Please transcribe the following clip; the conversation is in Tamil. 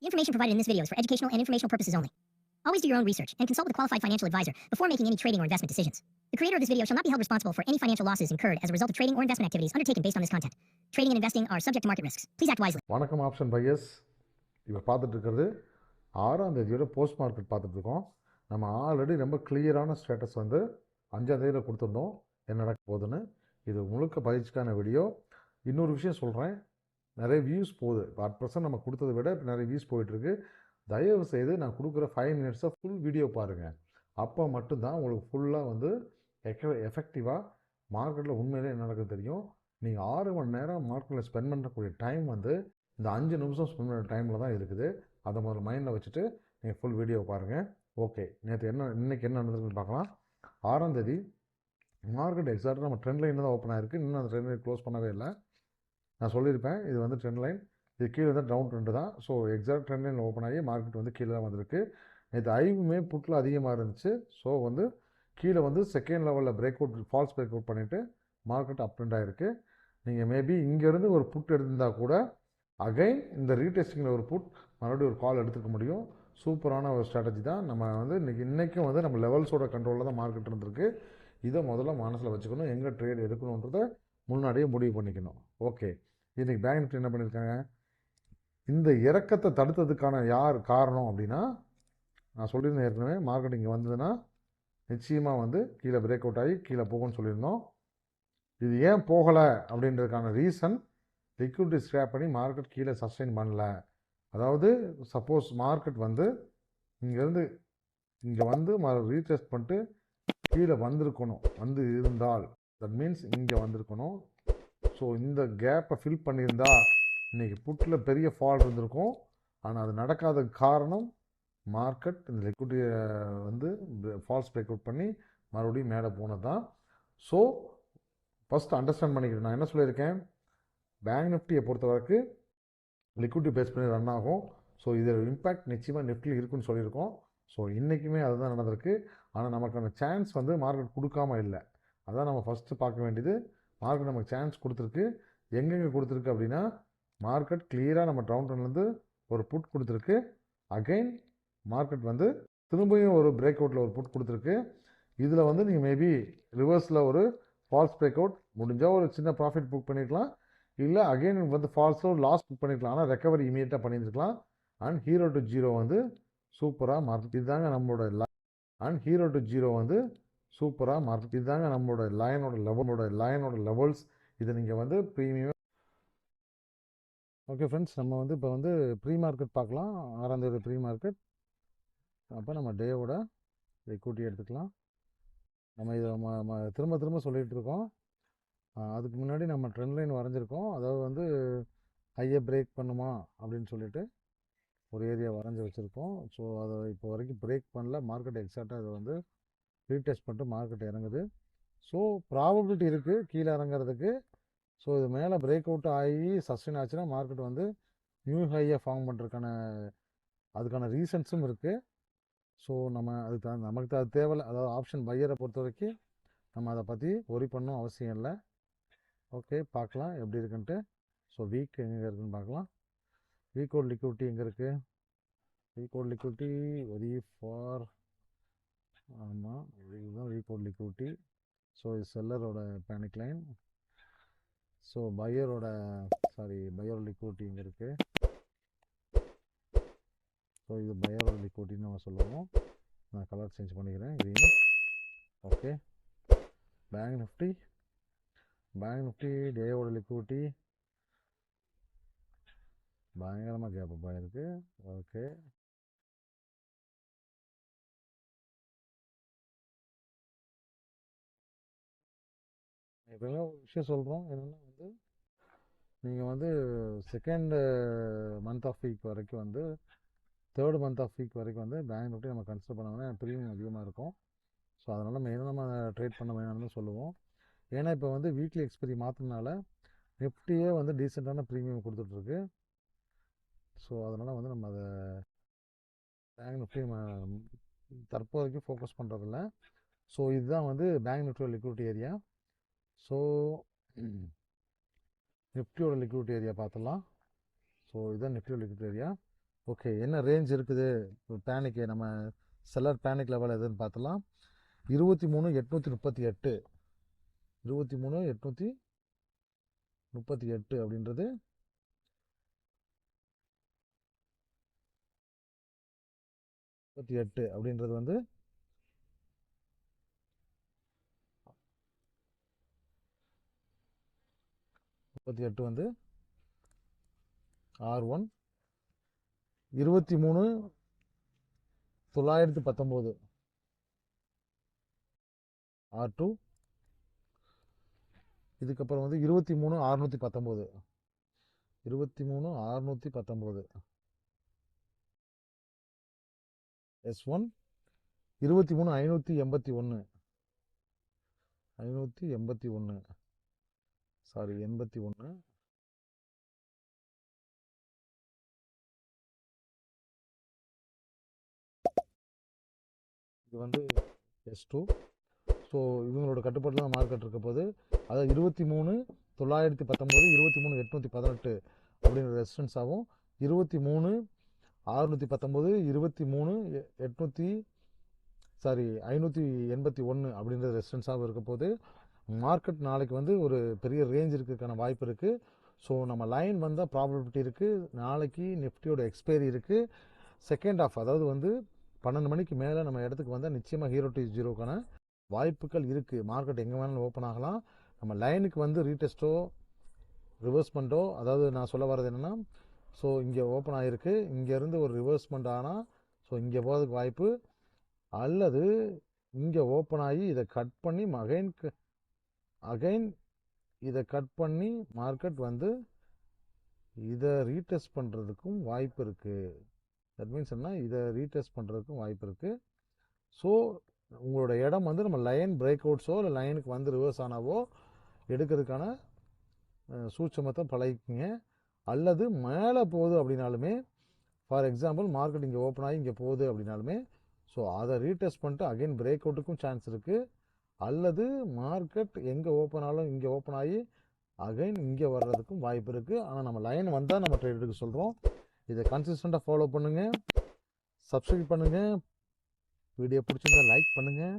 The information provided in this video is for educational and informational purposes only. Always do your own research and consult with a qualified financial advisor before making any trading or investment decisions. The creator of this video shall not be held responsible for any financial losses incurred as a result of trading or investment activities undertaken based on this content. Trading and investing are subject to market risks. Please act wisely. வணக்கம் ஆப்ஷன் பையர்ஸ். இப்போ பார்த்துட்டு இருக்கிறது 6ஆம் தேதியோட போஸ்ட் மார்க்கெட் பார்த்துட்டு இருக்கோம். நம்ம ஆல்ரெடி ரொம்ப கிளியரான ஸ்டேட்டஸ் வந்து 5ஆம் தேதியில் கொடுத்துருந்தோம் என்ன நடக்க போகுதுன்னு. இது முழுக்க பயிற்சிக்கான வீடியோ. இன்னொரு விஷயம் சொல்கிறேன், நிறைய வியூஸ் போகுது. இப்போ அட் ப்ரெசன்ட் நம்ம கொடுத்ததை விட இப்போ நிறைய வியூஸ் போயிட்டுருக்கு. தயவு செய்து நான் கொடுக்குற 5 மினிட்ஸை ஃபுல் வீடியோ பாருங்கள். அப்போ மட்டும்தான் உங்களுக்கு ஃபுல்லாக வந்து எஃபெக்டிவாக மார்க்கெட்டில் உண்மையிலே என்ன நடக்குது தெரியும். நீங்கள் 6 மணி நேரம் மார்க்கெட்டில் ஸ்பெண்ட் பண்ணக்கூடிய டைம் வந்து இந்த 5 நிமிஷம் ஸ்பெண்ட் பண்ணுற டைமில் தான் இருக்குது. அதை முதல்ல மைண்டில் வச்சுட்டு நீங்கள் ஃபுல் வீடியோ பாருங்கள். ஓகே, இன்றைக்கி என்ன நடந்திருக்குன்னு பார்க்கலாம். 6ஆம் தேதி மார்க்கெட் எக்ஸாக்டாக நம்ம ட்ரெண்ட் லைன் தான் ஓப்பன் ஆகிருக்கு. இன்னும் அந்த ட்ரெண்ட் லைன் க்ளோஸ் பண்ணவே இல்லை. நான் சொல்லியிருப்பேன், இது வந்து ட்ரெண்ட் லைன், இது கீழே தான் டவுன் ட்ரெண்டு தான். So exact trend line open ஆகி மார்க்கெட் வந்து கீழே தான் வந்திருக்கு. நேற்று ஐவுமே புட்டில் அதிகமாக இருந்துச்சு. ஸோ வந்து கீழே வந்து செகண்ட் லெவலில் break out, falls break out பண்ணிவிட்டு மார்க்கெட் அப் ட்ரெண்ட் ஆகிருக்கு. நீங்கள் மேபி இங்கேருந்து ஒரு புட் எடுத்திருந்தால் கூட அகைன் இந்த ரீடெஸ்டிங்கில் ஒரு புட் மறுபடியும் ஒரு கால் எடுத்துக்க முடியும். சூப்பரான ஒரு ஸ்ட்ராட்டஜி தான். நம்ம வந்து இன்றைக்கும் வந்து நம்ம லெவல்ஸோட கண்ட்ரோலில் தான் மார்க்கெட் இருந்திருக்கு. இதை முதல்ல மனசில் வச்சுக்கணும். எங்கே ட்ரேட் எடுக்கணுன்றதை முன்னாடியே முடிவு பண்ணிக்கணும். ஓகே, இன்றைக்கி பேங்க் நிஃப்டி என்ன பண்ணியிருக்காங்க, இந்த இறக்கத்தை தடுத்ததுக்கான யார் காரணம் அப்படின்னா, நான் சொல்லியிருந்தேன் ஏற்கனவே, மார்க்கெட் இங்கே வந்ததுன்னா நிச்சயமாக வந்து கீழே பிரேக் அவுட் ஆகி கீழே போகும்னு சொல்லியிருந்தோம். இது ஏன் போகலை அப்படின்றதுக்கான ரீசன், லிக்விடிட்டி ஸ்கிராப் பண்ணி மார்க்கெட் கீழே சஸ்டெயின் பண்ணல. அதாவது சப்போஸ் மார்க்கெட் வந்து இங்கேருந்து இங்கே வந்து ரீடெஸ்ட் பண்ணிட்டு கீழே வந்திருக்கணும், வந்து இருந்தால் தட் மீன்ஸ் இங்கே வந்திருக்கணும். ஸோ இந்த கேப்பை ஃபில் பண்ணியிருந்தா இன்றைக்கி புட்டில் பெரிய ஃபால் இருந்திருக்கும். ஆனால் அது நடக்காத காரணம் மார்க்கெட் இந்த லிக்விடிட்டியை வந்து ஃபால்ஸ் பிரேக் அவுட் பண்ணி மறுபடியும் மேலே போனது தான். ஸோ ஃபஸ்ட்டு அண்டர்ஸ்டாண்ட் பண்ணிக்கிறேன். நான் என்ன சொல்லியிருக்கேன், பேங்க் நிஃப்டியை பொறுத்த வரைக்கும் லிக்விடிட்டி பேஸ் பண்ணி ரன் ஆகும். ஸோ இதோட இம்பேக்ட் நிச்சயமாக நிஃப்டியில் இருக்குன்னு சொல்லியிருக்கோம். ஸோ இன்றைக்குமே அதுதான் நடந்திருக்கு. ஆனால் நமக்கான சான்ஸ் வந்து மார்க்கெட் கொடுக்காம இல்லை. அதான் நம்ம ஃபஸ்ட்டு பார்க்க வேண்டியது. மார்க்கெட் நமக்கு சான்ஸ் கொடுத்துருக்கு. எங்கெங்கே கொடுத்துருக்கு அப்படின்னா, மார்க்கெட் கிளியராக நம்ம டவுன் ட்ரெண்ட்லேருந்து ஒரு புட் கொடுத்துருக்கு. அகைன் மார்க்கெட் வந்து திரும்பியும் ஒரு பிரேக் அவுட்டில் ஒரு புட் கொடுத்துருக்கு. இதில் வந்து நீங்கள் மேபி ரிவர்ஸில் ஒரு ஃபால்ஸ் பிரேக் அவுட் முடிஞ்சால் ஒரு சின்ன ப்ராஃபிட் புக் பண்ணியிருக்கலாம். இல்லை அகைன் வந்து ஃபால்ஸோ லாஸ் புக் பண்ணியிருக்கலாம். ஆனால் ரெக்கவரி இமீடியட்டாக பண்ணியிருக்கலாம். அண்ட் ஹீரோ டு ஜீரோ வந்து சூப்பராக மார்க்கெட், இதுதாங்க நம்மளோட ஹீரோ டு ஜீரோ வந்து சூப்பராக மார்க்கெட், இதுதாங்க நம்மளோட லைனோட லெவல்ஸ். இதை நீங்கள் வந்து ப்ரீமியம். ஓகே ஃப்ரெண்ட்ஸ், நம்ம வந்து இப்போ வந்து ப்ரீ மார்க்கெட் பார்க்கலாம். 6ஆம் தேதி ப்ரீ மார்க்கெட். அப்போ நம்ம டேவோட கூட்டி எடுத்துக்கலாம். நம்ம இதை திரும்ப திரும்ப சொல்லிகிட்டு இருக்கோம். அதுக்கு முன்னாடி நம்ம ட்ரெண்ட் லைன் வரைஞ்சிருக்கோம். அதாவது வந்து ஹையை பிரேக் பண்ணுமா அப்படின்னு சொல்லிட்டு ஒரு ஏரியா வரைஞ்சி வச்சுருக்கோம். ஸோ அதை இப்போ வரைக்கும் பிரேக் பண்ணல. மார்க்கெட் எக்ஸாக்டாக அதை வந்து ரீடெஸ்ட் பண்ணிட்டு மார்க்கெட் இறங்குது. ஸோ ப்ராபபிலிட்டி இருக்குது கீழே இறங்குறதுக்கு. ஸோ இது மேலே பிரேக் அவுட் ஆகி சஸ்டெயின் ஆச்சுன்னா மார்க்கெட் வந்து நியூ ஹையை ஃபார்ம் பண்ணுறதுக்கான அதுக்கான ரீசன்ஸும் இருக்குது. ஸோ நம்ம நமக்கு அது தேவையில்லை. அதாவது ஆப்ஷன் பையரை பொறுத்த வரைக்கும் நம்ம அதை பற்றி ஒரி பண்ணணும் அவசியம் இல்லை. ஓகே, பார்க்கலாம் எப்படி இருக்குன்ட்டு. ஸோ வீக் எங்கே இருக்குதுன்னு பார்க்கலாம். வீக்கோட லிக்விடிட்டி எங்கே இருக்குது, வீக்கோட லிக்விடிட்டி வெரி ஃபார், ஆமாம் இதுதான் வீக்கோட லிக்விடிட்டி. ஸோ இது செல்லரோட பேனிக் லைன். ஸோ பையரோட லிக்விடிட்டி எங்கே இருக்குது. ஸோ இது பையரோட லிக்விடிட்டின்னு நம்ம சொல்லுவோம். நான் கலர் சேஞ்ச் பண்ணிக்கிறேன், க்ரீன். ஓகே, பேங்க் நிஃப்டி டேவோட லிக்விடிட்டி பயங்கரமாக கேப் அப் ஆகிருக்கு. ஓகே, எப்பவுமே ஒரு விஷயம் சொல்கிறோம் என்னென்னா வந்து நீங்கள் வந்து செகண்ட் மந்த் ஆஃப் வீக் வரைக்கும் வந்து தேர்ட் மந்த் ஆஃப் வீக் வரைக்கும் வந்து பேங்க் நிஃப்டி நம்ம கன்சிடர் பண்ணோம்னா ப்ரீமியம் அதிகமாக இருக்கும். ஸோ அதனால் மெயினாக நம்ம ட்ரேட் பண்ண வேணாம்னு சொல்லுவோம். ஏன்னா இப்போ வந்து வீக்லி எக்ஸ்பைரி மாற்றினால நிஃப்டியே வந்து டீசெண்டான ப்ரீமியம் கொடுத்துட்ருக்கு. ஸோ அதனால் வந்து நம்ம அதை பேங்க் நிஃப்டி நம்ம தற்போதைக்கு ஃபோக்கஸ் பண்ணுறதில்ல. ஸோ இதுதான் வந்து பேங்க் நிஃப்டியோட லிக்விடிட்டி ஏரியா. ஸோ நிஃப்டியோட லிக்விடிட்டி ஏரியா பார்த்துடலாம். ஸோ இதுதான் நிஃப்டியோட லிக்விடிட்டி ஏரியா. ஓகே, என்ன ரேஞ்ச் இருக்குது பேனிக்கு? நம்ம செல்லர் பேனிக் லெவல் எதுன்னு பார்த்தலாம். 23,838 23,838 அப்படின்றது 38 அப்படின்றது வந்து வந்து R1 23,919 R2 இதுக்கப்புறம் வந்து 23,619 S1 23,581 சாரி 81 இது வந்து S2. ஸோ இவங்களோட கட்டுப்பாட்டில் தான் மார்க்கெட் இருக்க போது, அதாவது 23,919 23,818 அப்படின்ற ரெசிஸ்டன்ஸ் ஆகும். 23,619 581 அப்படின்ற ரெசிஸ்டன்ஸாகவும் இருக்க போது. மார்க்கெட் நாளைக்கு வந்து ஒரு பெரிய ரேஞ்ச் இருக்கிறதுக்கான வாய்ப்பு இருக்குது. ஸோ நம்ம லைன் வந்தால் ப்ராபபிலிட்டி இருக்குது. நாளைக்கு நிஃப்டியோட எக்ஸ்பைரி இருக்குது. செகண்ட் ஆஃப், அதாவது வந்து 12 மணிக்கு மேலே நம்ம இடத்துக்கு வந்தால் நிச்சயமாக ஹீரோ T0க்கான வாய்ப்புகள் இருக்குது. மார்க்கெட் எங்கே வேணாலும் ஓப்பன் ஆகலாம். நம்ம லைனுக்கு வந்து ரீடெஸ்ட்டோ ரிவர்ஸ்மெண்ட்டோ, அதாவது நான் சொல்ல வர்றது என்னென்னா, ஸோ இங்கே ஓப்பன் ஆகிருக்கு, இங்கேருந்து ஒரு ரிவர்ஸ்மெண்ட் ஆனால் ஸோ இங்கே போகிறதுக்கு வாய்ப்பு, அல்லது இங்கே ஓப்பன் ஆகி இதை கட் பண்ணி அகைன் இதை கட் பண்ணி மார்க்கெட் வந்து இதை ரீடெஸ்ட் பண்ணுறதுக்கும் வாய்ப்பு இருக்குது. தட் மீன்ஸ் என்ன, இதை ரீடெஸ்ட் பண்ணுறதுக்கும் வாய்ப்பு இருக்குது. ஸோ உங்களோட இடம் வந்து நம்ம லைன் பிரேக் அவுட்ஸோ இல்லை லைனுக்கு வந்து ரிவர்ஸ் ஆனாவோ எடுக்கிறதுக்கான சூட்சமத்தை பழகிக்குங்க. அல்லது மேலே போகுது அப்படின்னாலுமே, ஃபார் எக்ஸாம்பிள் மார்க்கெட் இங்கே ஓப்பன் ஆகி இங்கே போகுது அப்படின்னாலுமே, ஸோ அதை ரீடெஸ்ட் பண்ணிட்டு அகைன் பிரேக் அவுட்டுக்கும் சான்ஸ் இருக்குது. அல்லது மார்க்கெட் எங்கே ஓப்பன் ஆனாலும் இங்கே ஓப்பன் ஆகி அகைன் இங்கே வர்றதுக்கும் வாய்ப்பு இருக்குது. ஆனால் நம்ம லைன் வந்தால் நம்ம ட்ரேட் எடுக்க சொல்கிறோம். இதை கன்சிஸ்டண்ட்டாக ஃபாலோ பண்ணுங்கள், சப்ஸ்கிரைப் பண்ணுங்கள், வீடியோ பிடிச்சிருந்தா லைக் பண்ணுங்கள்.